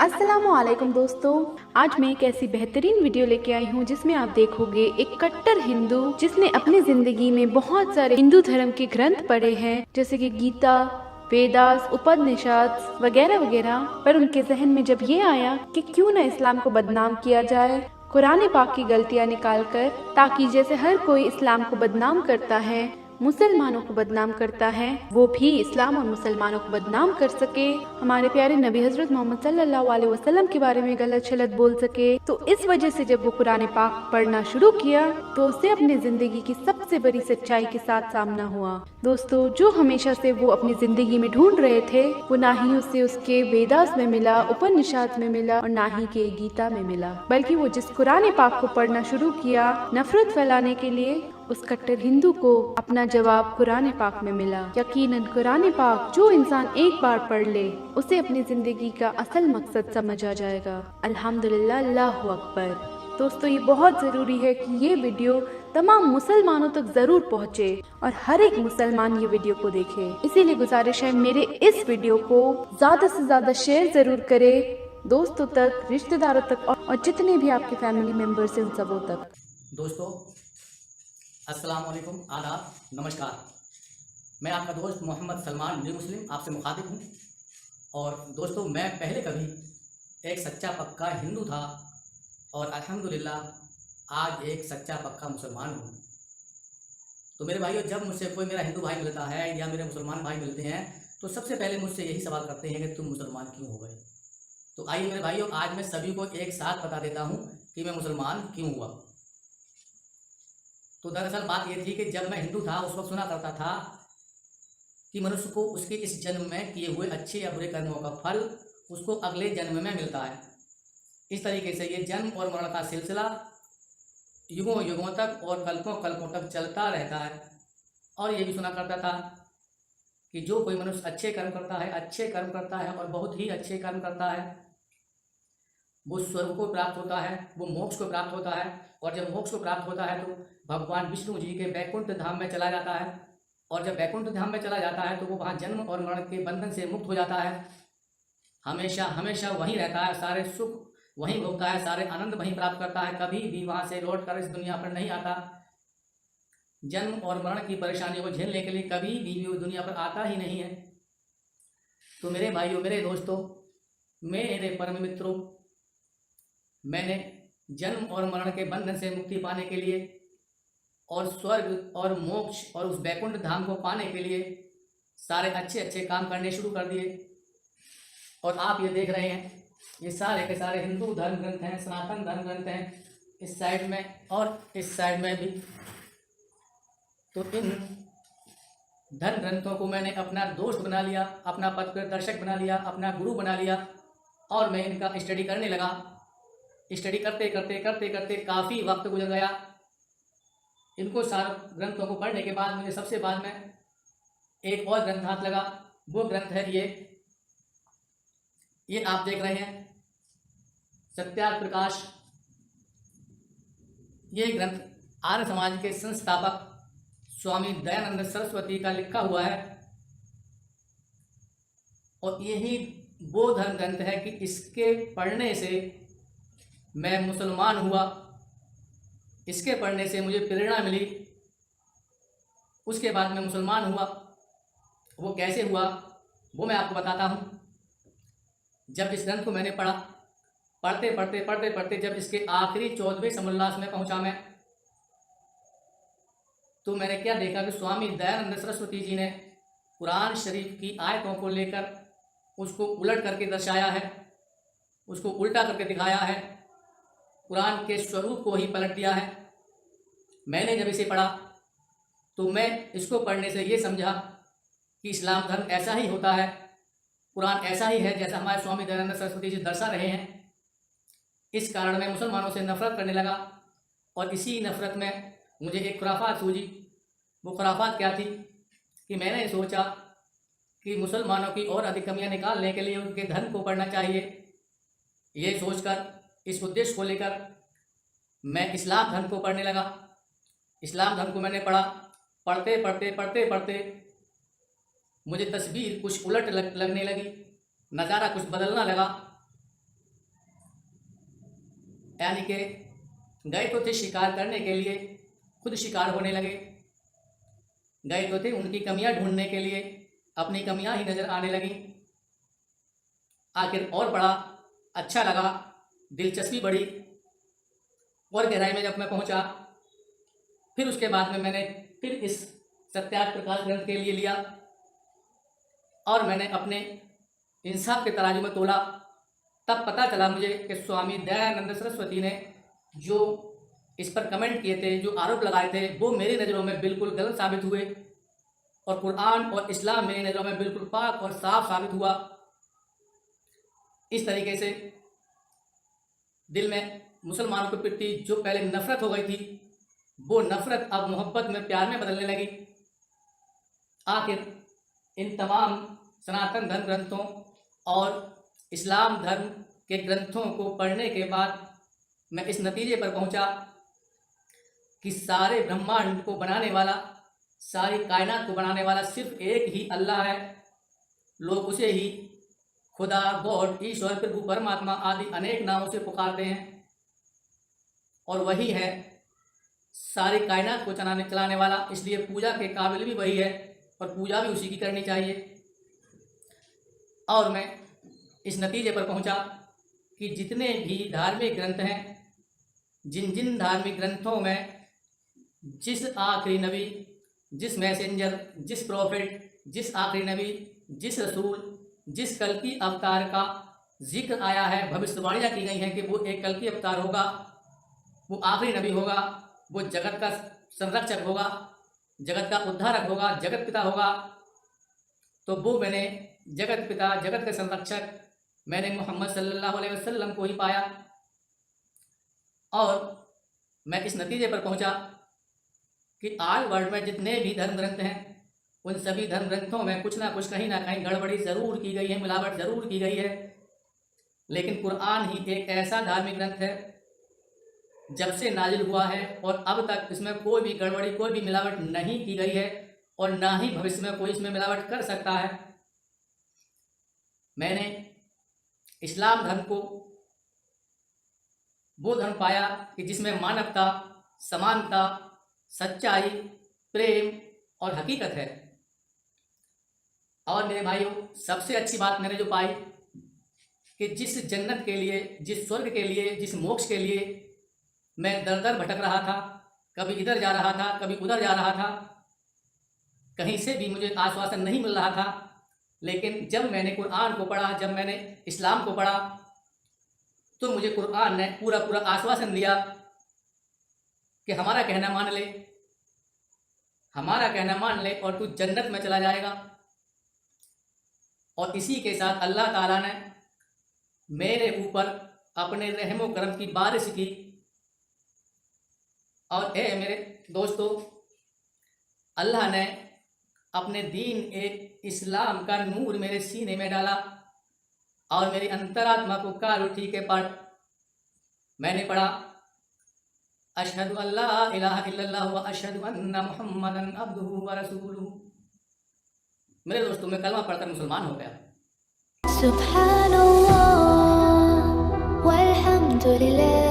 अस्सलामुअलैकुम दोस्तों, आज मैं एक ऐसी बेहतरीन वीडियो लेके आई हूँ जिसमें आप देखोगे एक कट्टर हिंदू जिसने अपनी जिंदगी में बहुत सारे हिंदू धर्म के ग्रंथ पढ़े हैं, जैसे कि गीता, वेदास, उपनिषद वगैरह वगैरह। पर उनके जहन में जब ये आया कि क्यों न इस्लाम को बदनाम किया जाए, कुरान पाक की गलतियाँ निकाल कर, ताकि जैसे हर कोई इस्लाम को बदनाम करता है, मुसलमानों को बदनाम करता है, वो भी इस्लाम और मुसलमानों को बदनाम कर सके, हमारे प्यारे नबी हजरत मोहम्मद सल्लल्लाहु अलैहि वसल्लम के बारे में गलत शलत बोल सके। तो इस वजह से जब वो कुरान पाक पढ़ना शुरू किया तो उसे अपनी जिंदगी की सबसे बड़ी सच्चाई के साथ सामना हुआ। दोस्तों, जो हमेशा से वो अपनी जिंदगी में ढूंढ रहे थे, वो ना ही उसे उसके वेदास में मिला, उपनिषद में मिला और ना ही के गीता में मिला, बल्कि वो जिस कुरान पाक को पढ़ना शुरू किया नफरत फैलाने के लिए, उस कट्टर हिंदू को अपना जवाब कुरान पाक में मिला। यकीनन कुरान पाक जो इंसान एक बार पढ़ ले, उसे अपनी जिंदगी का असल मकसद समझ आ जाएगा। अल्हम्दुलिल्लाह, अल्लाहु अकबर। दोस्तों, ये बहुत जरूरी है कि ये वीडियो तमाम मुसलमानों तक जरूर पहुँचे और हर एक मुसलमान ये वीडियो को देखे। इसीलिए गुजारिश है, मेरे इस वीडियो को ज्यादा से ज्यादा शेयर जरूर करे, दोस्तों तक, रिश्तेदारों तक और जितने भी आपके फैमिली मेंबर्स हैं उन सबों तक। दोस्तों, अस्सलाम वालेकुम, आदाब, नमस्कार। मैं आपका दोस्त मोहम्मद सलमान न्यू मुस्लिम आपसे मुखातिब हूँ। और दोस्तों, मैं पहले कभी एक सच्चा पक्का हिंदू था और अल्हम्दुलिल्लाह आज एक सच्चा पक्का मुसलमान हूँ। तो मेरे भाइयों, जब मुझसे कोई मेरा हिंदू भाई मिलता है या मेरे मुसलमान भाई मिलते हैं तो सबसे पहले मुझसे यही सवाल करते हैं कि तुम मुसलमान क्यों हो गए। तो आइए मेरे भाइयों, आज मैं सभी को एक साथ बता देता हूँ कि मैं मुसलमान क्यों हुआ। तो दरअसल बात यह थी कि जब मैं हिंदू था उस वक्त सुना करता था कि मनुष्य को उसके इस जन्म में किए हुए अच्छे या बुरे कर्मों का फल उसको अगले जन्म में मिलता है। इस तरीके से ये जन्म और मरण का सिलसिला युगों युगों तक और कल्पों कल्पों तक चलता रहता है। और ये भी सुना करता था कि जो कोई मनुष्य अच्छे कर्म करता है और बहुत ही अच्छे कर्म करता है, वो स्वर्ग को प्राप्त होता है, वो मोक्ष को प्राप्त होता है। और जब मोक्ष को प्राप्त होता है तो भगवान विष्णु जी के वैकुंठ धाम में चला जाता है। और जब वैकुंठ धाम में चला जाता है तो वो वहाँ जन्म और मरण के बंधन से मुक्त हो जाता है, हमेशा हमेशा वहीं रहता है, सारे सुख वहीं भोगता है, सारे आनंद वहीं प्राप्त करता है, कभी भी वहाँ से लौट कर इस दुनिया पर नहीं आता। जन्म और मरण की परेशानियों को झेलने के लिए कभी भी वो दुनिया पर आता ही नहीं है। तो मेरे भाइयों, मेरे दोस्तों, मेरे परम मित्रों, मैंने जन्म और मरण के बंधन से मुक्ति पाने के लिए और स्वर्ग और मोक्ष और उस वैकुंठ धाम को पाने के लिए सारे अच्छे अच्छे काम करने शुरू कर दिए। और आप ये देख रहे हैं, ये सारे के सारे हिंदू धर्म ग्रंथ हैं, सनातन धर्म ग्रंथ हैं, इस साइड में और इस साइड में भी। तो इन धर्म ग्रंथों को मैंने अपना दोस्त बना लिया, अपना पथ प्रदर्शक बना लिया, अपना गुरु बना लिया और मैं इनका स्टडी करने लगा। स्टडी करते करते करते करते काफ़ी वक्त गुजर गया। इनको सारे ग्रंथों को पढ़ने के बाद मुझे सबसे बाद में एक और ग्रंथ हाथ लगा। वो ग्रंथ है ये आप देख रहे हैं, सत्यार्थ प्रकाश। ये ग्रंथ आर्य समाज के संस्थापक स्वामी दयानंद सरस्वती का लिखा हुआ है। और यही वो धर्म ग्रंथ है कि इसके पढ़ने से मैं मुसलमान हुआ, इसके पढ़ने से मुझे प्रेरणा मिली, उसके बाद मैं मुसलमान हुआ। वो कैसे हुआ वो मैं आपको बताता हूँ। जब इस ग्रंथ को मैंने पढ़ा, पढ़ते पढ़ते पढ़ते पढ़ते जब इसके आखिरी 14वें समोल्लास में पहुँचा मैं, तो मैंने क्या देखा कि स्वामी दयानंद सरस्वती जी ने कुरान शरीफ की आयतों को लेकर उसको उलट करके दर्शाया है, उसको उल्टा करके दिखाया है, कुरान के स्वरूप को ही पलट दिया है। मैंने जब इसे पढ़ा तो मैं इसको पढ़ने से ये समझा कि इस्लाम धर्म ऐसा ही होता है, कुरान ऐसा ही है जैसा हमारे स्वामी दयानंद सरस्वती जी दर्शा रहे हैं। इस कारण मैं मुसलमानों से नफरत करने लगा और इसी नफरत में मुझे एक खुराफात सूझी। वो खुराफात क्या थी कि मैंने सोचा कि मुसलमानों की और अधिक कमियां निकालने के लिए उनके धर्म को पढ़ना चाहिए। ये सोचकर, इस उद्देश्य को लेकर मैं इस्लाम धर्म को पढ़ने लगा। इस्लाम धर्म को मैंने पढ़ा। पढ़ते पढ़ते पढ़ते पढ़ते मुझे तस्वीर कुछ उलट लगने लगी, नज़ारा कुछ बदलना लगा। यानी कि गए तो थे शिकार करने के लिए, खुद शिकार होने लगे। गए तो थे उनकी कमियां ढूंढने के लिए, अपनी कमियां ही नज़र आने लगी। आखिर और बड़ा अच्छा लगा, दिलचस्पी बढ़ी और गहराई में जब मैं पहुंचा, फिर उसके बाद में मैंने फिर इस सत्यार्थ प्रकाश ग्रंथ के लिए लिया और मैंने अपने इंसाफ के तराजू में तोला। तब पता चला मुझे कि स्वामी दयानंद सरस्वती ने जो इस पर कमेंट किए थे, जो आरोप लगाए थे, वो मेरी नज़रों में बिल्कुल गलत साबित हुए और कुरान और इस्लाम मेरी नज़रों में बिल्कुल पाक और साफ साबित हुआ। इस तरीके से दिल में मुसलमानों के प्रति जो पहले नफरत हो गई थी, वो नफरत अब मोहब्बत में, प्यार में बदलने लगी। आखिर इन तमाम सनातन धर्म ग्रंथों और इस्लाम धर्म के ग्रंथों को पढ़ने के बाद मैं इस नतीजे पर पहुंचा कि सारे ब्रह्मांड को बनाने वाला, सारी कायनात को बनाने वाला सिर्फ एक ही अल्लाह है। लोग उसे ही खुदा, गॉड, ईश्वर, प्रभु, परमात्मा आदि अनेक नामों से पुकारते हैं और वही है सारी कायनात को चलाने वाला। इसलिए पूजा के काबिल भी वही है और पूजा भी उसी की करनी चाहिए। और मैं इस नतीजे पर पहुंचा कि जितने भी धार्मिक ग्रंथ हैं, जिन जिन धार्मिक ग्रंथों में जिस आखिरी नबी, जिस मैसेंजर, जिस प्रॉफिट, जिस आखिरी नबी, जिस रसूल, जिस कल की अवतार का जिक्र आया है, भविष्यवाणियाँ की गई हैं कि वो एक कल की अवतार होगा, वो आखिरी नबी होगा, वो जगत का संरक्षक होगा, जगत का उद्धारक होगा, जगत पिता होगा, तो वो मैंने जगत पिता, जगत के संरक्षक मैंने मोहम्मद सल्लल्लाहु अलैहि वसल्लम को ही पाया। और मैं इस नतीजे पर पहुंचा कि आज वर्ल्ड में जितने भी धर्म ग्रंथ हैं, उन सभी धर्म ग्रंथों में कुछ ना कुछ, कहीं ना कहीं गड़बड़ी ज़रूर की गई है, मिलावट ज़रूर की गई है। लेकिन कुरान ही एक ऐसा धार्मिक ग्रंथ है, जब से नाजिल हुआ है और अब तक इसमें कोई भी गड़बड़ी, कोई भी मिलावट नहीं की गई है और ना ही भविष्य में कोई इसमें मिलावट कर सकता है। मैंने इस्लाम धर्म को वो धर्म पाया कि जिसमें मानवता, समानता, सच्चाई, प्रेम और हकीकत है। और मेरे भाइयों, सबसे अच्छी बात मैंने जो पाई कि जिस जन्नत के लिए, जिस स्वर्ग के लिए, जिस मोक्ष के लिए मैं दर दर भटक रहा था, कभी इधर जा रहा था, कभी उधर जा रहा था, कहीं से भी मुझे आश्वासन नहीं मिल रहा था। लेकिन जब मैंने कुरान को पढ़ा, जब मैंने इस्लाम को पढ़ा, तो मुझे कुरान ने पूरा पूरा आश्वासन दिया कि हमारा कहना मान ले, हमारा कहना मान ले और तू जन्नत में चला जाएगा। और इसी के साथ अल्लाह ताला ने मेरे ऊपर अपने रहमो करम की बारिश की। और मेरे दोस्तों, अल्लाह ने अपने दीन एक इस्लाम का नूर मेरे सीने में डाला और मेरी अंतरात्मा को कार उठी के पढ़ मैंने पढ़ा अशहदु अल्ला इलाहा इल्लल्लाह व अशहदु अन्ना मुहम्मदन अब्दुहु व रसूलुहु। मेरे दोस्तों, मैं कलमा पढ़कर मुसलमान हो गया। सुभानअल्लाह वल्हम्दुलिल्लाह।